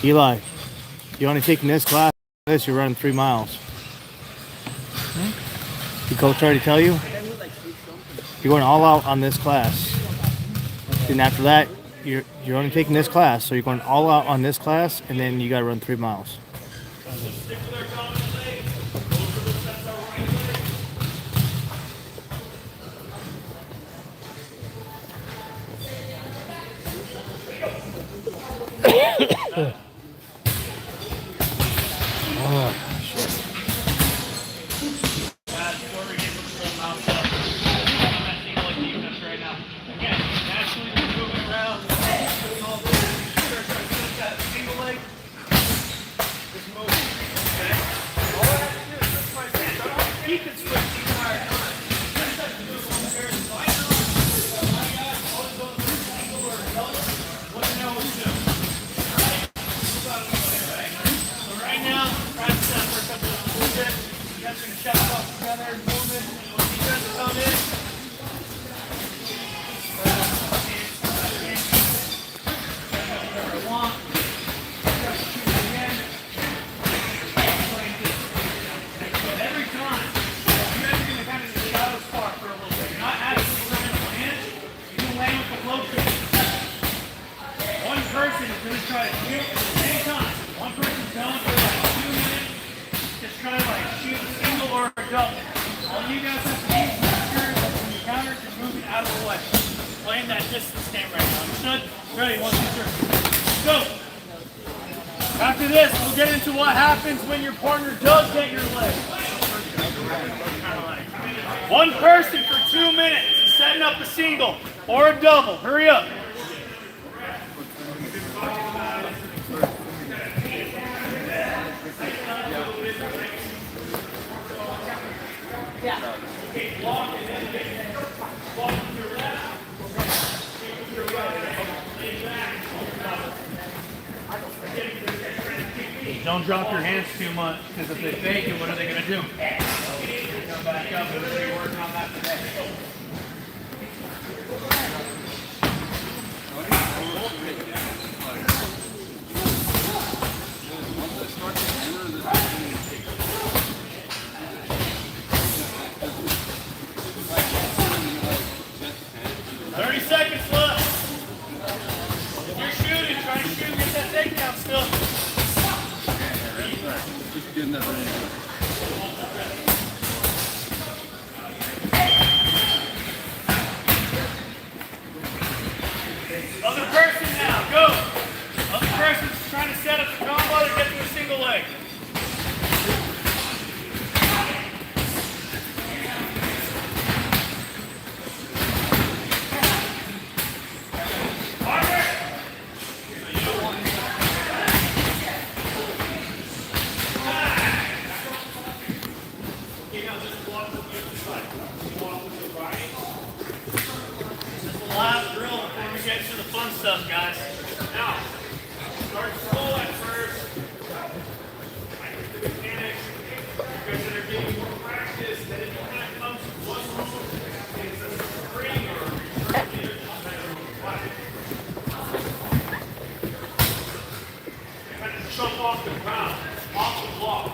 Eli, you're only taking this class. This you're running 3 miles. Did coach already tell you? You're going all out on this class. Then after that, you're only taking this class, so you're going all out on this class, and then you got to run 3 miles. After this, we'll get into what happens when your partner does get your leg. One person for 2 minutes, setting up a single or a double. Hurry up. Don't drop your hands too much, because if they fake it, what are they going to do? Come back up, and we'll be working on that today. Other person now, go. Other person's trying to set up the combo to get to a single leg. Stuff, guys. Now, start slow at first. The mechanics, you guys that are getting more practice, that if you kind of come to one move, it's a spring or a return kind of jump off the ground, off the block.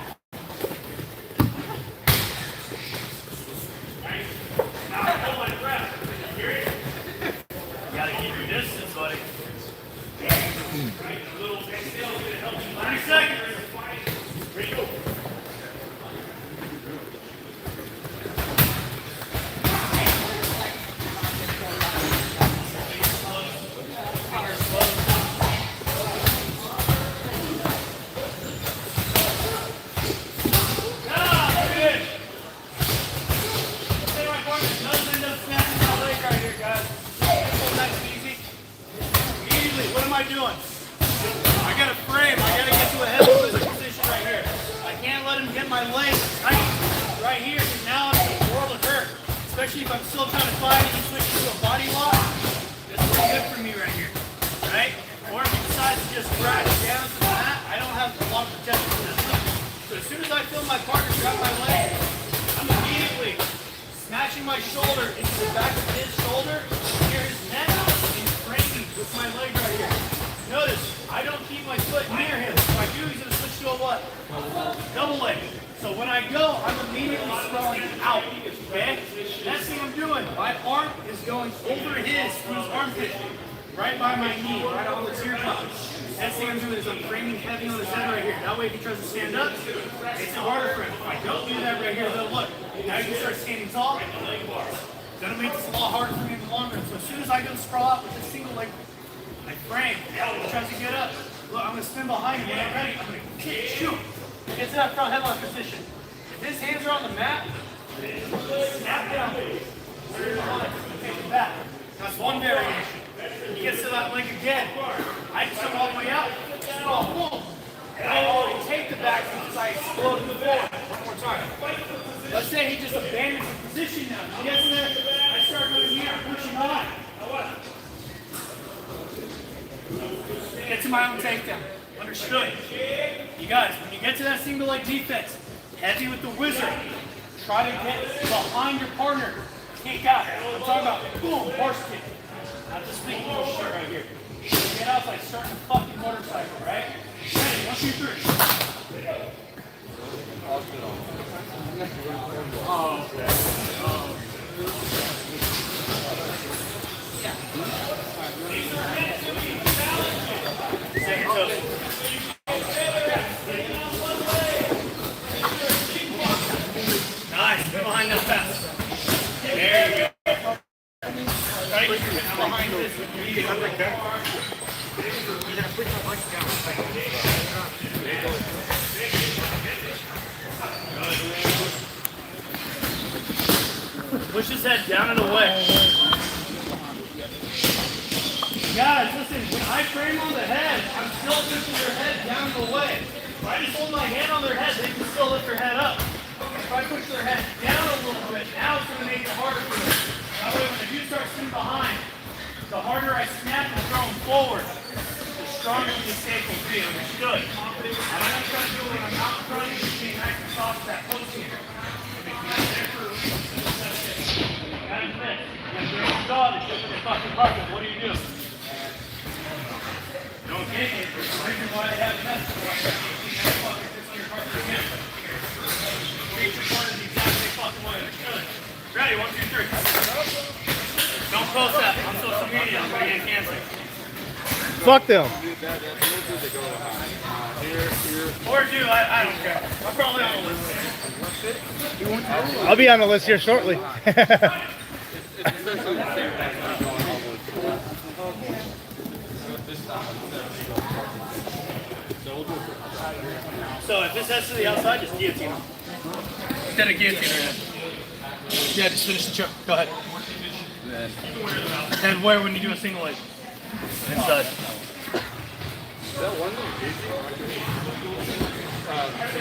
Right? Now, hold my breath. Hear it? You gotta keep your distance, buddy. Right, a little exhale is gonna help you. 30 seconds. Ready, go. Doing? I got a frame. I got to get to a head position right here. I can't let him get my legs tight right here because now I'm in a world of hurt. Especially if I'm still trying to fight and he switches to a body lock. That's pretty good for me right here. Right? Or if he decides to just crash down to the mat, I don't have the lock protection system. So as soon as I feel my partner grab my leg, I'm immediately smashing my shoulder into the back of his shoulder, near his neck, and cranking with my leg right here. Notice, I don't keep my foot near him. Double leg. So when I go, I'm immediately sprawling out. Okay? Next thing I'm doing, my arm is going over his armpit, right by my knee, right on the tear top. Next thing I'm doing is I'm framing heavy on his head right here. That way, if he tries to stand up, it's harder for him. If I don't do that right here, then look, now you can start standing tall. Gonna make this a lot harder for me in the long run. So as soon as I go sprawl out with this single leg, I frame. If he tries to get up, look, I'm gonna spin behind him. When I'm ready, I'm gonna kick, shoot. Get to that front headlock position. If his hands are on the mat, snap down. Straight behind. Take him back. That's one variation. He gets to that leg again. I just come all the way out. Oh, boom. And I already take the back because I explode the forward. One more time. Let's say he just abandons the position now. He gets there. I start going here. I'm pushing on. Get to my own takedown. Understood. You guys, when you get to that single leg defense, heavy with the wizard, try to get behind your partner. Kick out. I'm talking about boom, horse kick. Not this big little shit right here. Get out like starting a fucking motorcycle, right? Ready, 1, 2, 3. Second toe. Nice, get behind that fast. There you go. Right, now behind this. Push his head down and away. Guys, listen, when I frame on the head, I'm still pushing their head down and away. If I just hold my hand on their head, they can still lift their head up. If I push their head down a little bit, now it's going to make it harder for them. That way, when you start sitting behind, the harder I snap and throw them forward, the stronger the escape will be. Understood? I'm going to try to do it when I'm out in front of you, being nice and soft to that post here. What do you do? Don't get it. There's a reason why they have tests. Reach your corner the exact same fucking way. Understood? Ready? 1, 2, 3. Don't post that on social media. I'm going to get cancer. Fuck them. Or do, I don't care. I'm probably on the list. I'll be on the list here shortly. So if this heads to the outside, just guillotine him. Instead of guillotine her head. Yeah, just finish the choke. Go ahead. And where when you do a single leg? Inside.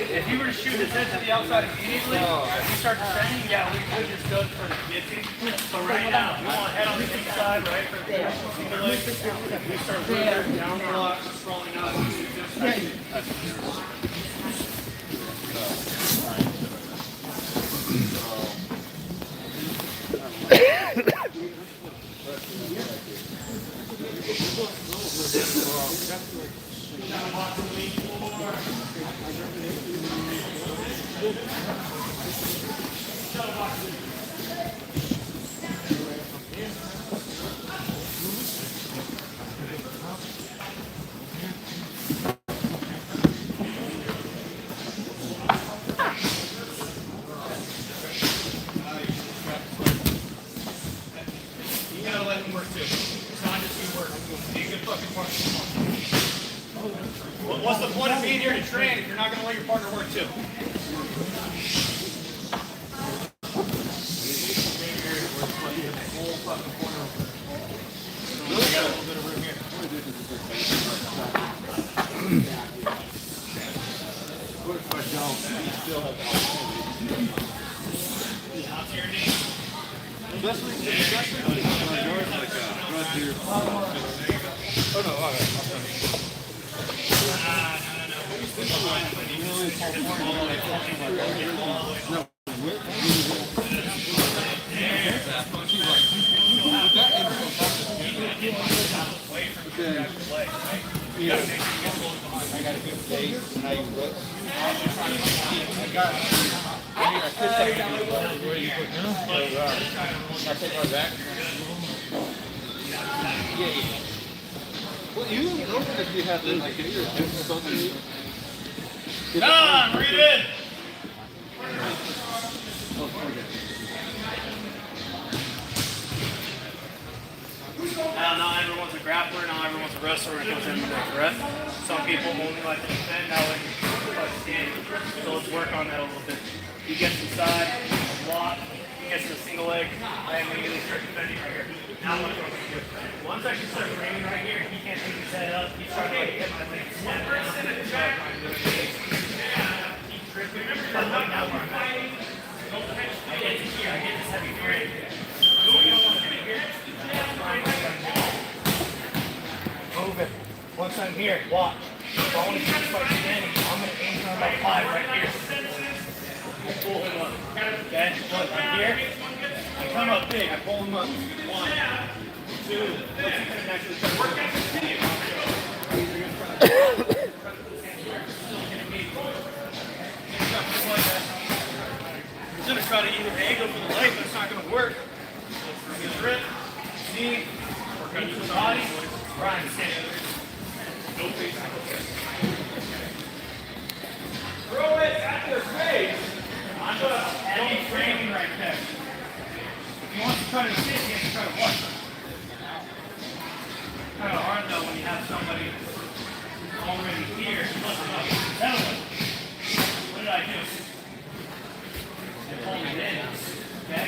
If you were to shoot his head to the outside immediately, if you start descending, yeah, we could just go for the guillotine. So right now, you want head on the inside, right? For the single leg. We start moving down the block, scrolling up. What's the point of being here to train if you're not going to let your partner work too? leg, right? You gotta make sure you get a little behind. I got a good base and I look. I got. I could take it. Where you put now? I take my back. Yeah. Well, you look if you have like something. Come on, breathe in. Not everyone's a grappler, not everyone's a wrestler when it comes into the threat. Some people only like to defend, not like to stand. So let's work on that a little bit. He gets inside, block, he gets to the single leg, I immediately start defending right here. Now what do I do? Once I can start framing right here, he can't take his head up, he's trying to hit my leg. One person in the track. Keep tripping. But right now we're fighting. I get to here, I get this heavy frame. Move it. Once I'm here, watch. If I want to keep this fight standing, I'm going to aim for about 5 right here. I pull him up. Okay? Look, I'm here. I come up big. I pull him up. 1, 2. What's he going to naturally try to work He's going to try to either A, go for the leg, but it's not going to work. He's going to rip, knee, or into the body. Ryan, stand. No face. Throw it at their face. I'm going to heavy framing right there. If he wants to try to sit, he has to try to watch him. Kind of hard though when you have somebody who's already here. That one. What did I do? Hold it in. Okay?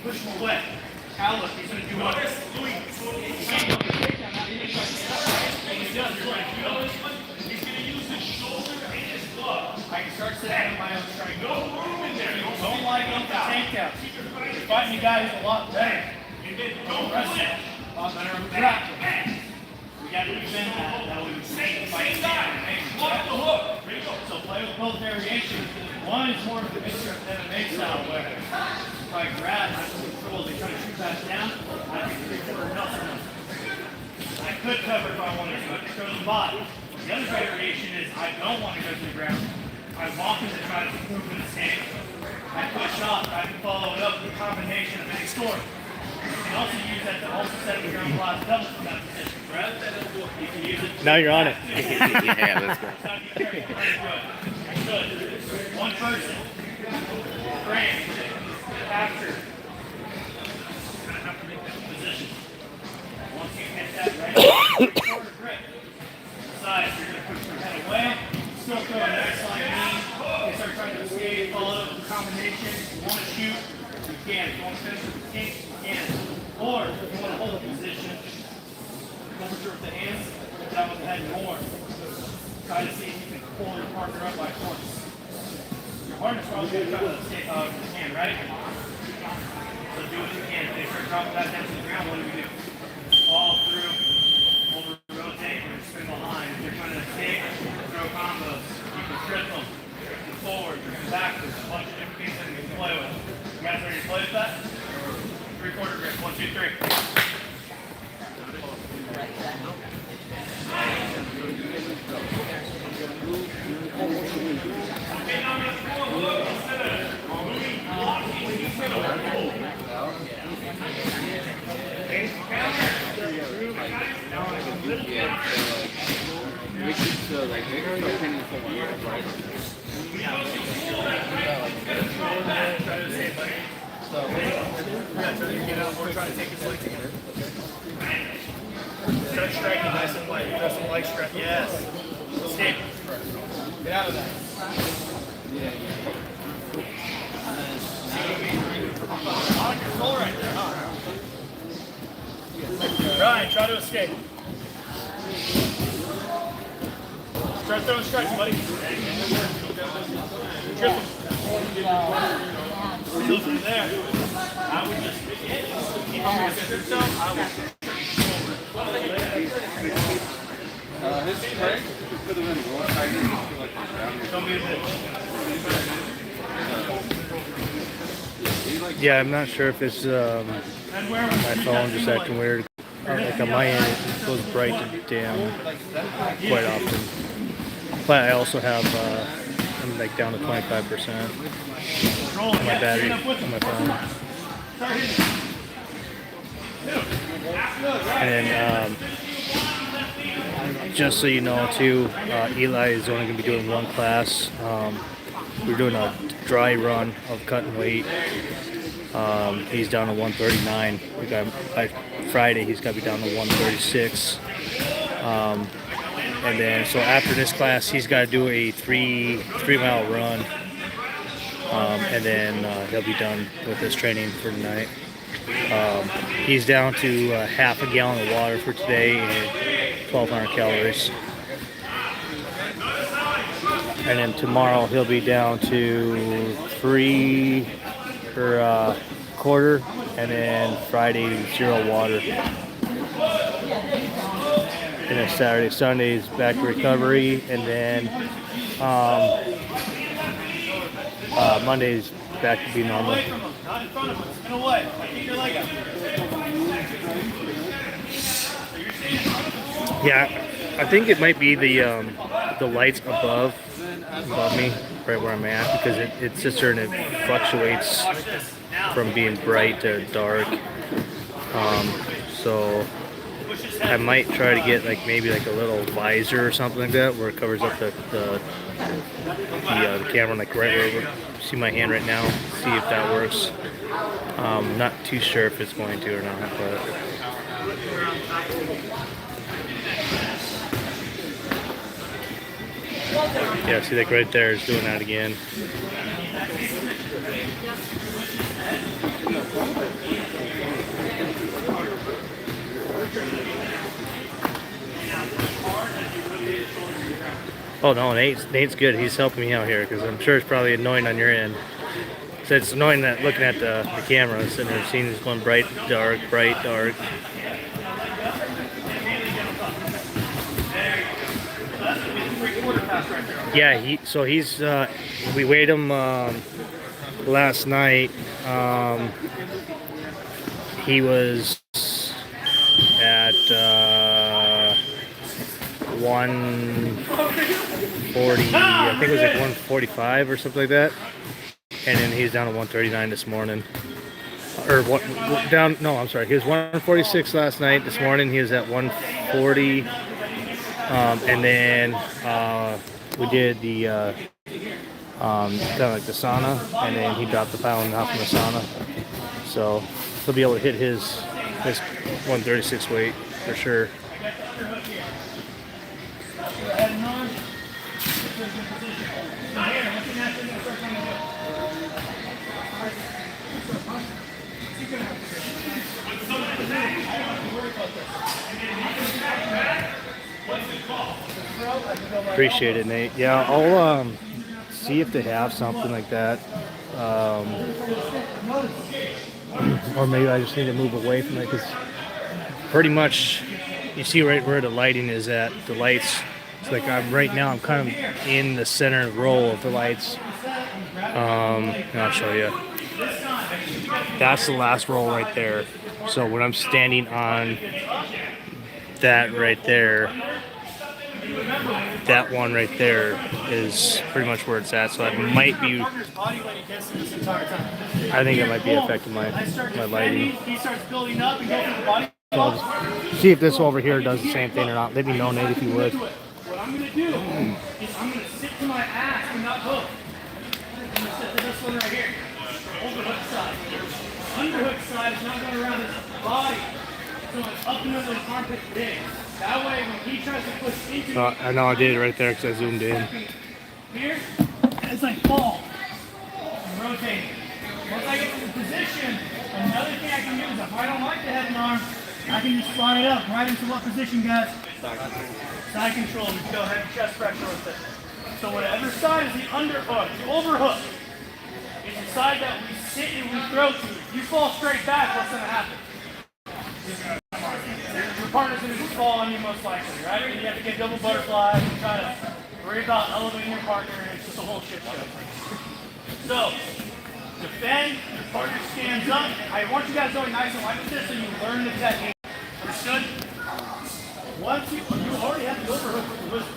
Push him away. Now look, he's going to do what? He's going to use his shoulder and his glove. I can start setting my own strength. No room in there. Don't line up the tank out. You're fighting a guy who's a lot better. Don't press it. A lot better of a grapple. We got to defend that. That would fight block the hook. So play with both variations. One is more of a mixture of MMA style where if I grab, I can control, they try to shoot back down, I can 3/4 nothing. I could cover if I wanted to, I could throw the body. The other variation is I don't want to go to the ground. I walk in to try to move in the stance. I push up, I can follow it up with a combination of any sort. You can also use that to also set up your own blast double from that position. You can use it. Now you're on it. Yeah, let's go. Good. One person. Frame. Capture. Gonna have to make that position. Once you hit that right, 3/4 grip. Side, you're gonna push your head away. Still throw a nice line knee. You start trying to escape, follow up with a combination. If you want to shoot, you can. If you want to finish with the kick, you can. Or if you want to hold a position, overture with the hands, down with the head more. Try to see if you can pull your partner up by force. Your partner's probably going to try to escape however you can, right? So do what you can. If they start dropping back down to the ground, what do? Fall through, over rotate, and spin behind. If they're trying to escape, throw combos. You can trip them. You can forward, you can backwards. A bunch of different things that you can play with. You guys ready to play with that? 3/4 grip. 1, 2, 3. Trying to take his leg together. Start striking nice and light. Press some light strike. Yes. Escape. Get out of that. On control right there, huh? Ryan, try to escape. Start throwing strikes, buddy. Trip him. So from there, I would just keep him yourself. I would His strength, put him in one. I didn't feel like show me a bit. Yeah, I'm not sure if it's And where my phone just acting weird. Like on my end, it goes bright to dim quite often. But I also have, I'm like down to 25% on my battery on my phone. And then, just so you know too, Eli is only going to be doing one class. We're doing a dry run of cutting weight. He's down to 139. We got by Friday. He's got to be down to 136. And then so after this class, he's got to do a three-mile run, and then he'll be done with his training for tonight. He's down to half a gallon of water for today and 1,200 calories. And then tomorrow he'll be down to 3 or quarter, and then Friday 0 water. And then Saturday, Sunday is back to recovery, and then Monday's back to be normal. Away from him, not in front of him. Spin away. Keep your leg up. Yeah, I think it might be the lights above me, right where I'm at, because it sits there and it fluctuates from being bright to dark. So I might try to get like maybe like a little visor or something like that where it covers up the camera, like right where you see my hand right now. See if that works. Not too sure if it's going to or not, but. Yeah, see, like right there is doing that again. Oh no, Nate's good. He's helping me out here because I'm sure it's probably annoying on your end. So it's annoying that looking at the camera, sitting there seeing this going bright, dark, bright, dark. Yeah, he's we weighed him last night. He was at 140, I think it was like 145 or something like that. And then he's down to 139 this morning. Or what? Down? No, I'm sorry. He was 146 last night. This morning he was at 140. And then we did the kind of like the sauna, and then he dropped the pound off in the sauna. So he'll be able to hit his 136 weight for sure. Appreciate it, Nate. Yeah, I'll see if they have something like that. Or maybe I just need to move away from it, because pretty much you see right where the lighting is at. The lights, it's like right now I'm kind of in the center row of the lights. And I'll show you. That's the last row right there. So when I'm standing on that right there, that one right there is pretty much where it's at. So it might be, I think it might be affecting my lighting. He starts building up and going to the body. So I'll just see if this over here does the same thing or not. Let me know, Nate, if you would. What I'm going to do is I'm going to sit to my ass and not hook. I'm going to sit to this one right here. Overhook side. Underhook side is not going around his body. So it's up and under his armpit big. That way when he tries to push into I know I did it right there because I zoomed in. here, it's like fall. And rotating. Once I get to the position, another thing I can use, if I don't like to have an arm, I can just slide it up right into what position, guys? Side control, we can go heavy chest pressure with it. So whatever side is the underhook, the overhook, is the side that we sit and we throw to. If you fall straight back, what's going to happen? Your partner's going to just fall on you most likely, right? And you have to get double butterflies and try to worry about elevating your partner, and it's just a whole shit show. So, defend, your partner stands up. I want you guys going nice and light with this so you learn the technique. Understood? Once you already have the overhook with the wizard.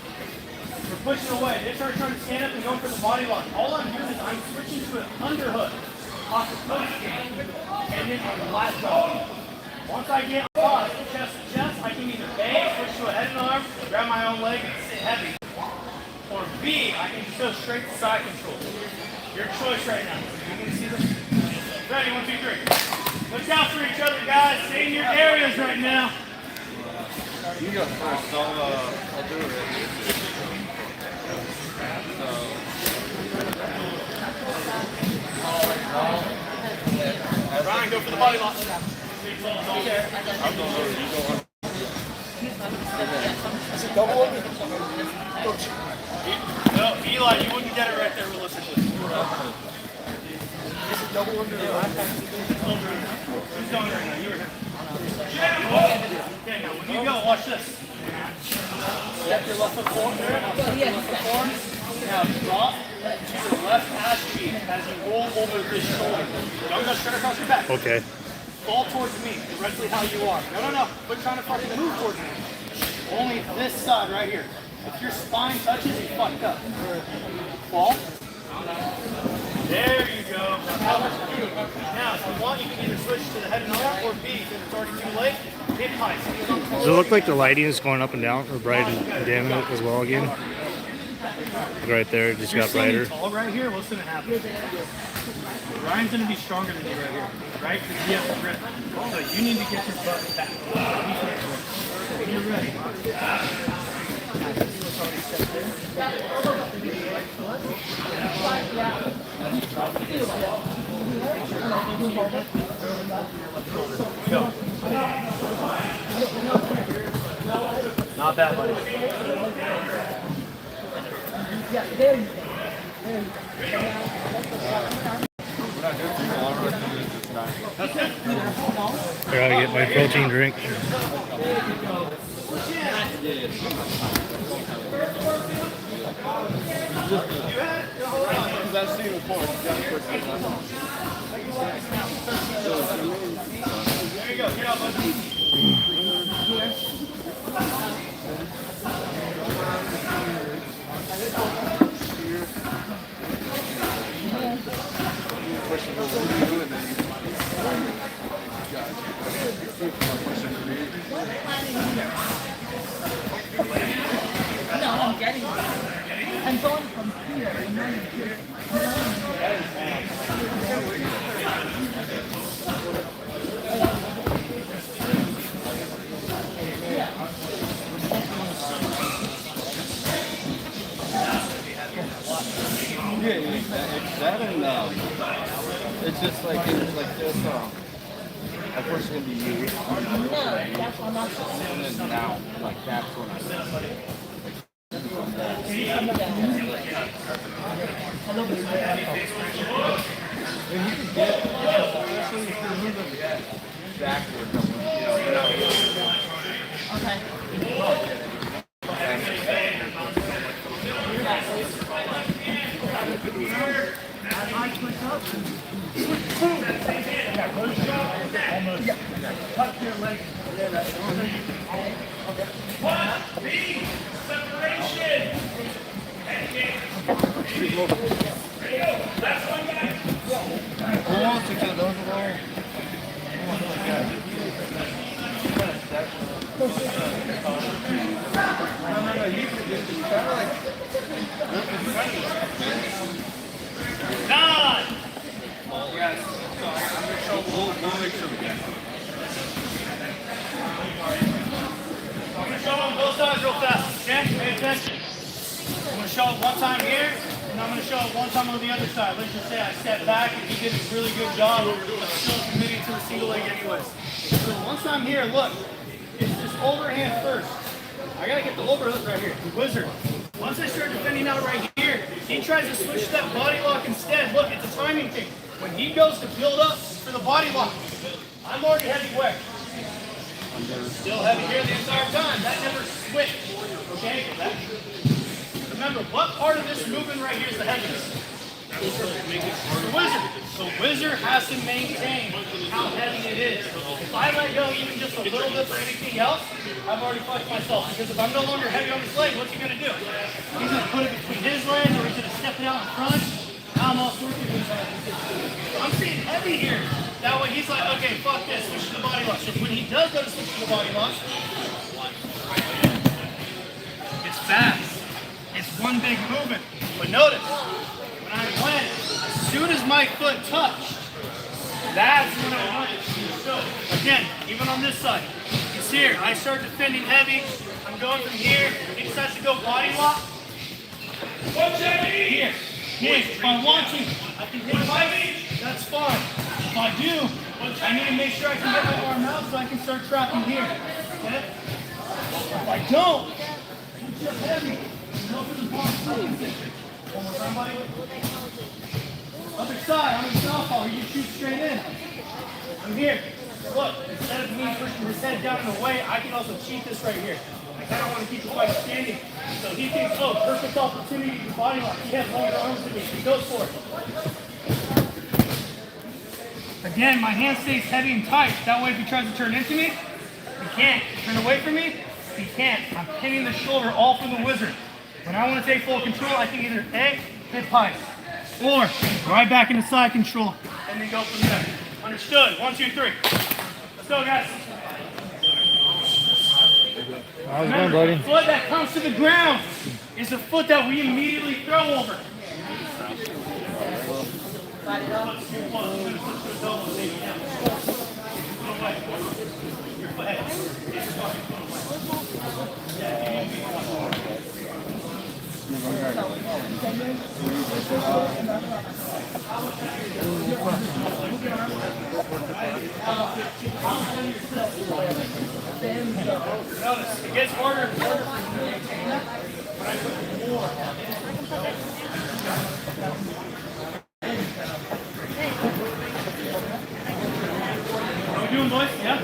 We're pushing away. They start trying to stand up and going for the body lock. All I'm doing is I'm switching to an underhook off the coach game and then on the last drop. Once I get across chest to chest, I can either A, switch to a head and arm, grab my own leg and sit heavy. Or B, I can just go straight to side control. Your choice right now. You can see this? Ready, 1, 2, 3. Look out for each other, guys. Stay in your areas right now. You go first, I'll do it right here. Ryan, go for the body lock. I'm going over, you go on. Is it double under? No, Eli, you wouldn't get it right there realistically. Is it double under? Who's going right now? You were here. Okay, now when you go, watch this. Step your left foot forward there. Now step your left foot forward. Now drop to the left ass cheek as you roll over this shoulder. Don't go straight across your back. Okay. Fall towards me, directly how you are. No. Quit trying to fucking move towards me. Only this side right here. If your spine touches, you fucked up. Fall. There you go. Now, if you want, you can either switch to the head and arm or B. If it's already too late, hit height. Does it look like the lighting is going up and down, or bright and dim as well again? Right there, it just got brighter. Tall right here, what's going to happen? Ryan's going to be stronger than you right here, right? Because he has the grip. So you need to get your butt back. When you're ready. Go. Not bad, buddy. Yeah, there you go. I gotta get my protein drink. Because I've seen it before. There you go. Get out, buddy. No, I'm getting it. I'm going from here and then here. Yeah, it's that and it's just like this. Of course, it's gonna be you. No, that's what I'm not saying. And then now, like that's when I said. If you can get, especially if you're moving backward, Okay. Tuck your legs. Separation. who wants to get those along? No, you can just kind of like. Nine. Yes. We'll make sure we get it. I'm going to show them both sides real fast. Okay? Pay attention. I'm going to show it one time here, and I'm going to show it one time on the other side. Let's just say I step back and he did a really good job of still committing to a single leg anyways. So once I'm here, look, it's this overhand first. I gotta get the overhook right here, the wizard. Once I start defending out right here, he tries to switch to that body lock instead. Look, it's a timing thing. When he goes to build up for the body lock, I'm already heavy where? Still heavy here the entire time. That never switched. Okay? Remember, what part of this movement right here is the heaviest? The wizard. The wizard has to maintain how heavy it is. If I let go even just a little bit for anything else, I've already fucked myself. Because if I'm no longer heavy on his leg, what's he going to do? He's going to put it between his legs, or he's going to step it out in front. Now I'm all sorts of things. So I'm staying heavy here. That way he's like, okay, fuck this, switch to the body lock. So when he does go to switch to the body lock, it's fast. It's one big movement. But notice, when I went, as soon as my foot touched, that's when I went. So again, even on this side, it's here. I start defending heavy. I'm going from here. He decides to go body lock. Here. If I want to, I can hit my that's fine. If I do, I need to make sure I can get my arm out so I can start trapping here. Okay? If I don't, it's just heavy. Go for the one more time, buddy. Other side, I'm in southpaw. You can shoot straight in. I'm here. Look, instead of me pushing his head down in the way, I can also cheat this right here. I don't want to keep the fight standing. So he thinks, oh, perfect opportunity to body lock. He has longer arms than me. He goes for it. Again, my hand stays heavy and tight. That way if he tries to turn into me, he can't. Turn away from me, he can't. I'm pinning the shoulder all from the wizard. When I want to take full control, I can either A, hit pipe, or right back into side control, and then go from there. Understood? 1, 2, 3. Let's go, guys. How's it going, buddy? The foot that comes to the ground is the foot that we immediately throw over. Notice, it gets harder and harder when I put more. How we doing, boys? Yeah?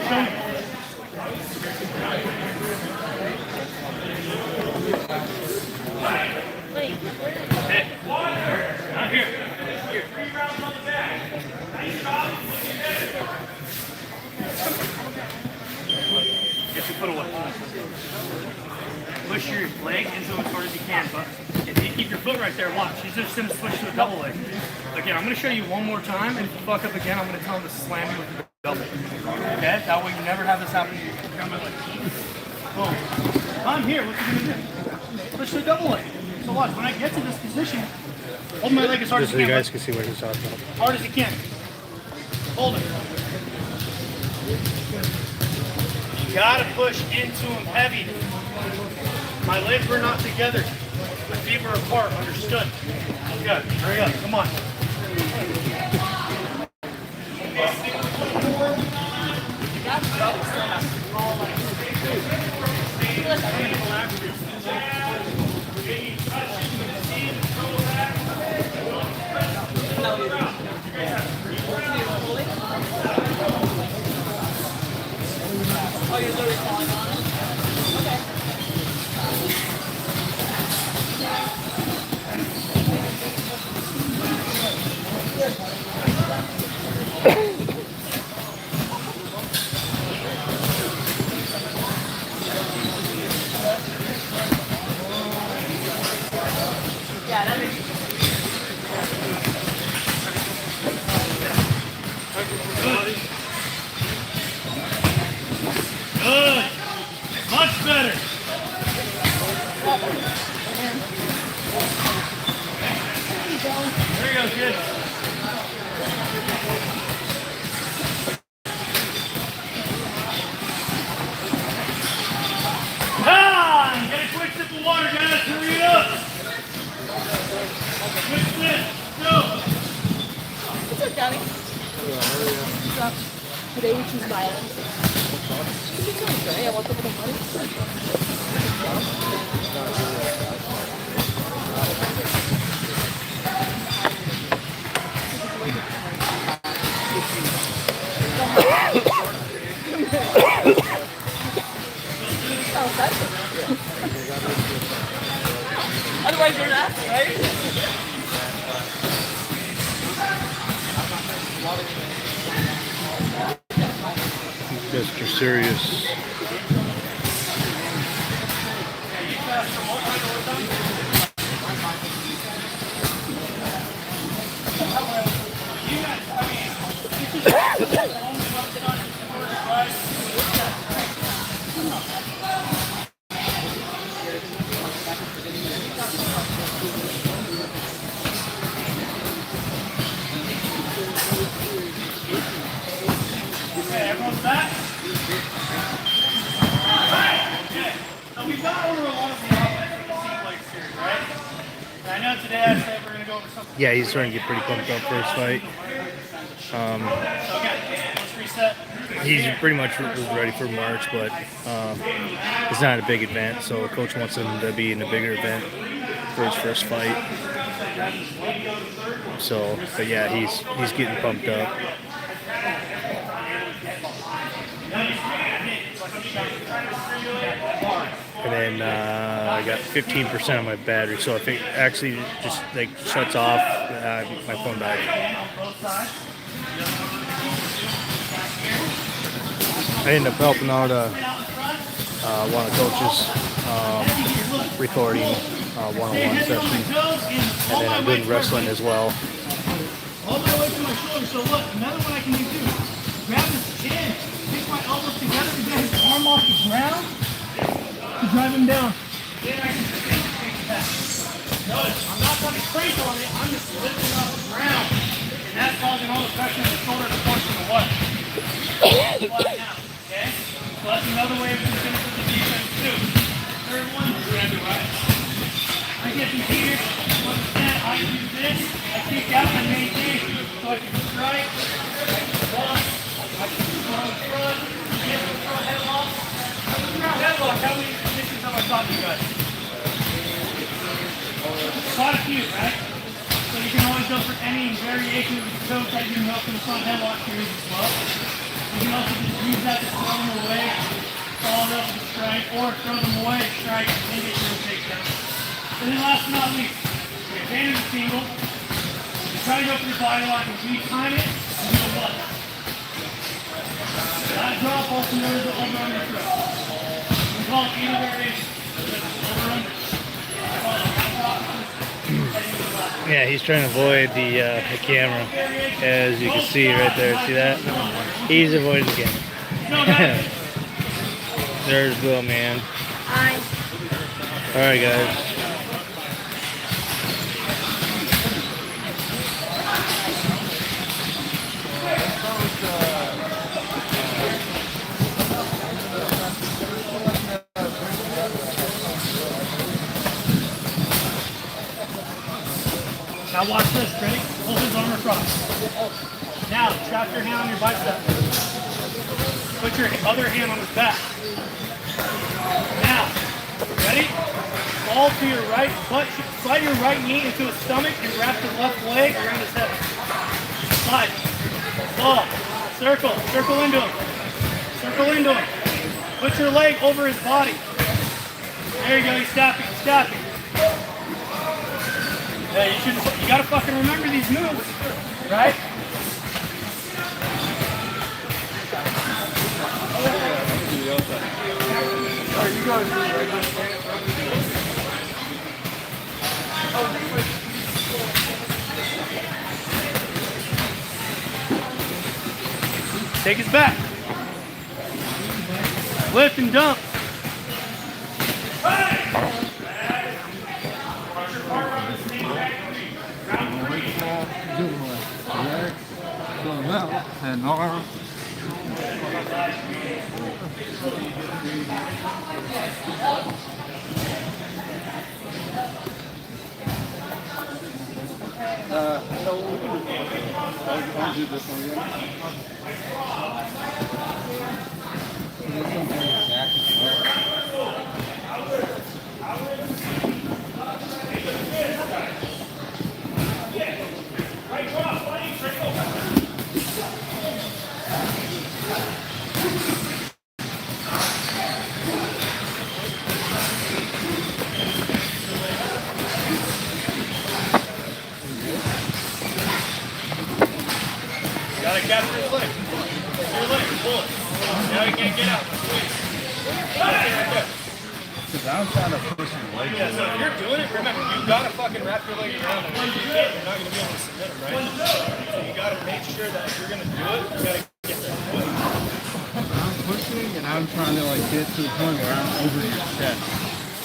Show me. Hey, not here. Here, 3 rounds on the back. Nice job. Get your foot away. Push your leg into him as hard as you can, but if you keep your foot right there, watch. He's just going to switch to a double leg. Again, I'm going to show you one more time, and if you fuck up again, I'm going to tell him to slam you with the double. Okay? That way you never have this happen to you. Grab my leg. Boom. I'm here. What's he going to do? Switch to a double leg. So watch. When I get to this position, hold my leg as hard as Just you so can. you guys can see what he's talking about. Hard as you can. Hold it. You gotta push into him heavy. My legs were not together. My feet were apart. Understood? Good. Hurry up. Come on. Oh, you're literally falling on it? Okay. Yeah, that makes sense. Good. Much better. There you go, kid. Ah! Get a quick sip of water, guys. Hurry it up. Quick sip. Go. What's up, Johnny? What's up? Today we choose violence. Yeah, what's up with the money? Otherwise, you're not, right? Mr. Serious. Okay, everyone's back? Alright, okay. So we've gone over a lot of the offensive sequence series, right? And I know today I said we're going to go over something. Yeah, he's starting to get pretty pumped up for his fight. So again, let's reset. He's pretty much was ready for March, but it's not a big event, so the coach wants him to be in a bigger event for his first fight. So, but yeah, he's getting pumped up. And then I got 15% of my battery, so if it actually just like shuts off, my phone died. I ended up helping out one of the coaches recording one-on-one session, and then I'm doing wrestling as well. All the way to my shoulder. So look, another one I can do too. Grab his chin, take my elbows together to get his arm off the ground to drive him down. Then I can take that. Notice, I'm not coming straight on it, I'm just lifting off the ground. And that's causing all the pressure in the shoulder to push from the what? Flat now, okay? So that's another way we can finish with the defense too. Third one, grab it right. I get from here, understand, I do this, I kick out and maintain. So I can strike, I can block, I can go in front, get the front headlock. Front headlock, how many positions have I taught you guys? Quite a few, right? So you can always go for any variation of the coach that you know from the front headlock series as well. You can also just use that to throw them away, follow it up with a strike, or throw them away, strike, and get your takedown. And then last but not least, the advantage of single. You try to go for the body lock and re-time it, and do a what? That drop also known as the over-under throw. We call it either variation. Over-under. Yeah, he's trying to avoid the camera, as you can see right there. See that? He's avoiding the camera. There's Bill, man. Hi. All right, guys. Now watch this, ready? Hold his arm across. Now, strap your hand on your bicep. Put your other hand on his back. Now, ready? Fall to your right, slide your right knee into his stomach and wrap the left leg around his head. Slide. Fall. Circle. Circle into him. Circle into him. Put your leg over his body. There you go, he's stopping, stopping. Yeah, you gotta fucking remember these moves, right? Take his back. Lift and dump. And arm. I'll do this one Gotta capture his leg. Your leg, pull it. Now he can't get out. Squeeze. Right there. Because I'm trying to push his leg. Yeah, so if you're doing it, remember, you gotta fucking wrap your leg around him. If you can't, you're not gonna be able to submit him, right? So you gotta make sure that if you're gonna do it, you gotta get that foot. I'm pushing and I'm trying to like get to the point where I'm over your chest.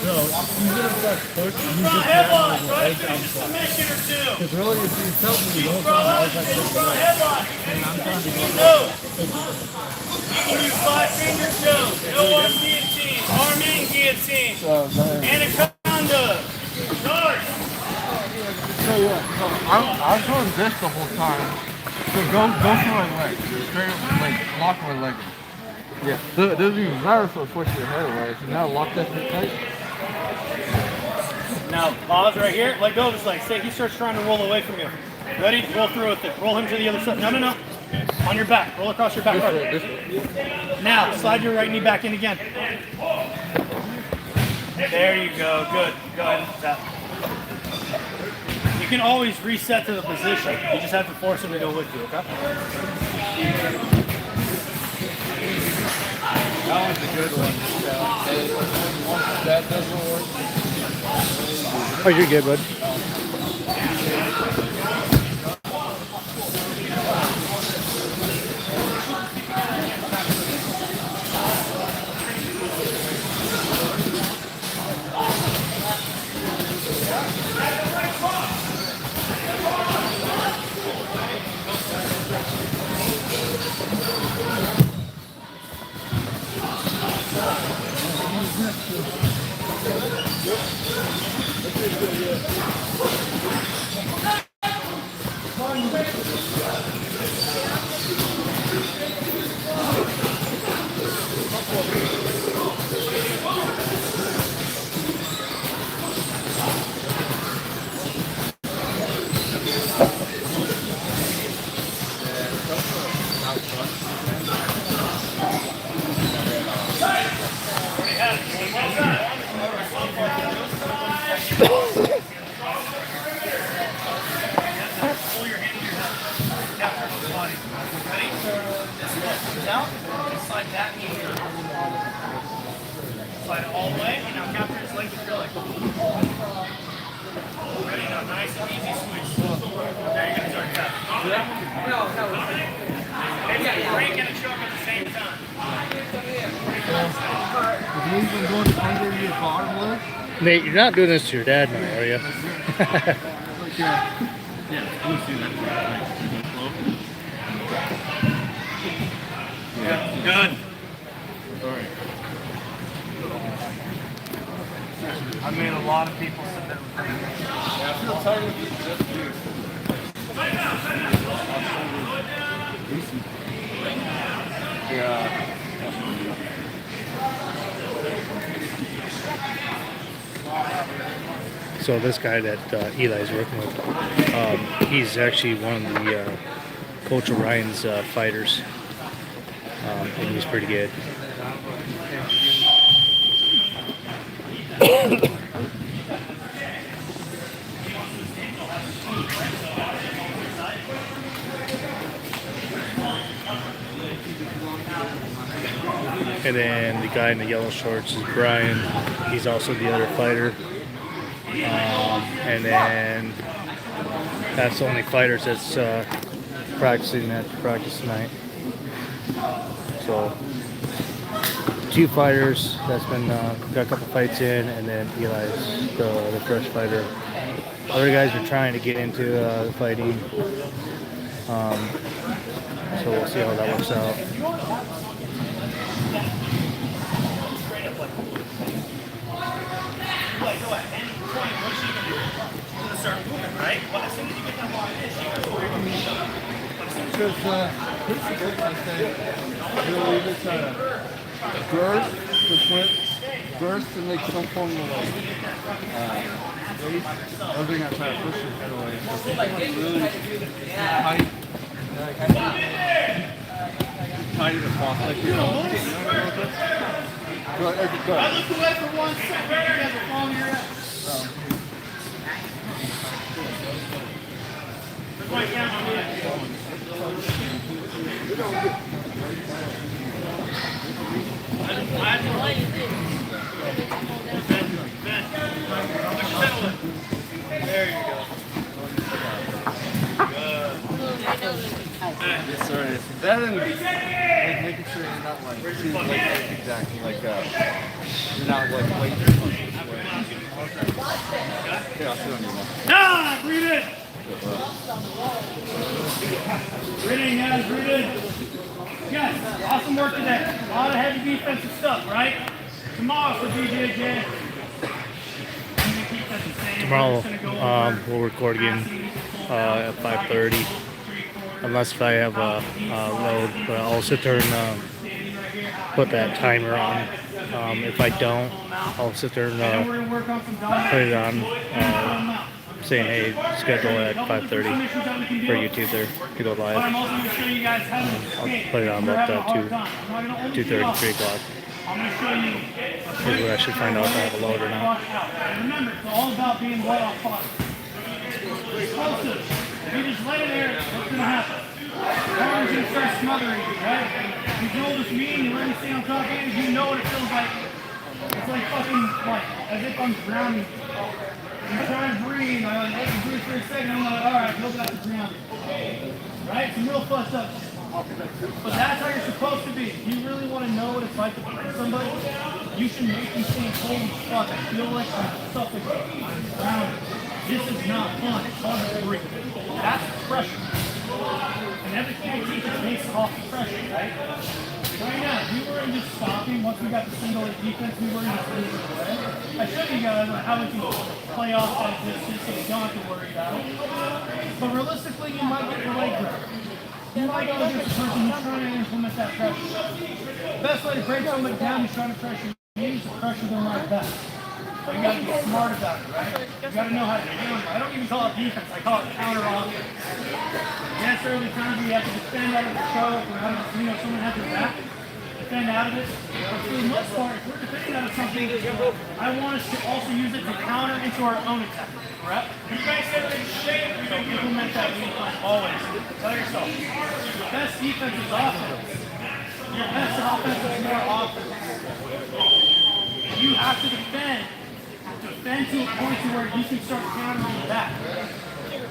So even if that's push, you just Headlock, grab try his to leg finish a submission or two. Because really, if he's helping me, the whole Front time I was like, front headlock. and I'm trying to get No. You can use 5-finger choke. No arm guillotine. Arm and guillotine. Anaconda. Charge. So yeah, so I'm doing this the whole time. So go for my leg. Straight up, like lock my leg. Yeah. So it doesn't even matter if I push your head away. So now lock that shit tight. Now pause right here. Let go of his leg. Say he starts trying to roll away from you. Ready? Roll through with it. Roll him to the other side. No. On your back. Roll across your back. This way. Now slide your right knee back in again. There you go. Good. Go ahead and tap. You can always reset to the position. You just have to force him to go with you, okay? That one's a good one. Once that doesn't work. Oh, you're good, bud. Now, slide that knee here. Slide it all the way, and now capture his leg with your leg. Ready? Now, nice and easy squeeze. There you go, start tap. It's a break and a choke at the same time. Have you even going under your bottom leg? Nate, you're not doing this to your dad now, are you? Like, yeah, let's do that. Yeah, good. Alright. I made a lot of people submit. Yeah, I feel tired of it just here. Yeah. So this guy that Eli's working with, he's actually one of the Coach Orion's fighters, and he's pretty good. And then the guy in the yellow shorts is Brian. He's also the other fighter. And then that's the only fighters that's practicing at practice tonight. So 2 fighters that's been got a couple fights in, and then Eli's the fresh fighter. Other guys are trying to get into the fighting. So we'll see how that works out. Because here's the big one thing. You'll either try to burst the flip, burst and make some form of like base, or they're gonna try to push your head away. So if it's really tight, like tight as possible. Like you're holding it, you know what I'm saying? Go ahead, go ahead. Look away for 1 second. You guys are falling your ass. Look my camera. There you go. Yes, sir. That and like making sure you're not like too like exactly like you're not like late too much this way. Okay, I'll sit on you now. Ah, breathe in. Breathe in, guys, breathe in. Guys, awesome work today. A lot of heavy defensive stuff, right? Tomorrow for BJJ. Tomorrow, we'll record again at 5:30. Unless if I have a load, but I'll sit there and put that timer on. If I don't, I'll sit there and put it on, saying, hey, schedule at 5:30 for YouTube there to go live. I'll put it on about 2:30, 3 o'clock. I'm going to show you. Here's where I should find out if I have a load or not. Remember, it's all about being well off fire. Explosive. If you just let it air, what's going to happen? The arm's going to start smothering you, right? You hold this me and you let me stay on top of you, you know what it feels like. It's like fucking, like, as if I'm drowning. I'm trying to breathe, I let you breathe for a second, I'm like, alright, go back to drowning. Right? Some real fucked up shit. But that's how you're supposed to be. If you really want to know what it's like to break somebody, you should make them think, holy fuck, I feel like I'm suffocating. I'm drowning. This is not fun. It's hard to breathe. That's pressure. And everything I teach is based off the pressure, right? Right now, if we were in just stopping, once we got the single leg defense, we were in just moving away. I showed you guys how we can play off that distance so you don't have to worry about it. But realistically, you might get your leg broken. You might go against the person who's trying to implement that pressure. The best way to break somebody down is trying to pressure you is to pressure them right back. So you gotta be smart about it, right? You gotta know how to counter. I don't even call it defense, I call it counter offense. Yes, early times where you have to defend out of the choke or out of, someone has your back. Defend out of it. But for the most part, if we're defending out of something, I want us to also use it to counter into our own attack. Correct? You guys say that shape, we don't implement that game plan always. Tell yourself. Your best defense is offense. Your best offense is more offense. You have to defend to a point to where you can start countering back.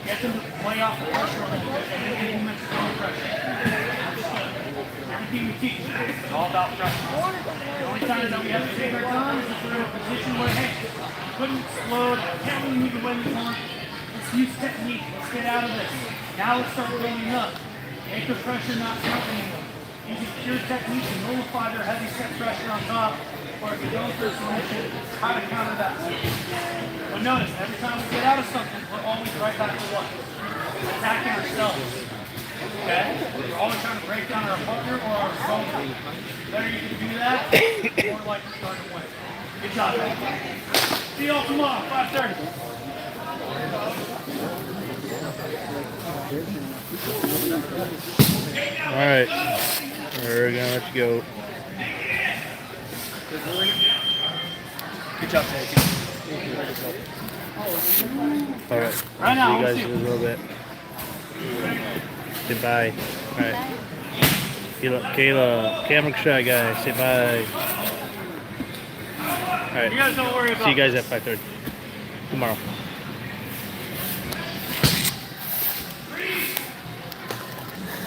Get them to play off the pressure a little bit and then implement your own pressure. Everything we teach is all about pressure. The only time that we have to take our time is if we're in a position where, hey, I couldn't explode, I can't really move the way we want. Let's use technique. Let's get out of this. Now let's start building up. Make the pressure not count anymore. Using pure technique to nullify their heavy set pressure on top. Or if you're going for a submission, how to counter that. But notice, every time we get out of something, we're always right back to what? Attacking ourselves. Okay? We're always trying to break down our partner or our opponent. Better you can do that, more likely to start to win. Good job, man. See you all tomorrow, 5:30. All right, we're gonna let you go. Good job, Ted. All right, Right now, see you I'll guys see in you. a little bit. Say bye. All right, Kayla, camera shy guy, say bye. All right, You guys don't worry about see you guys at 5:30 tomorrow.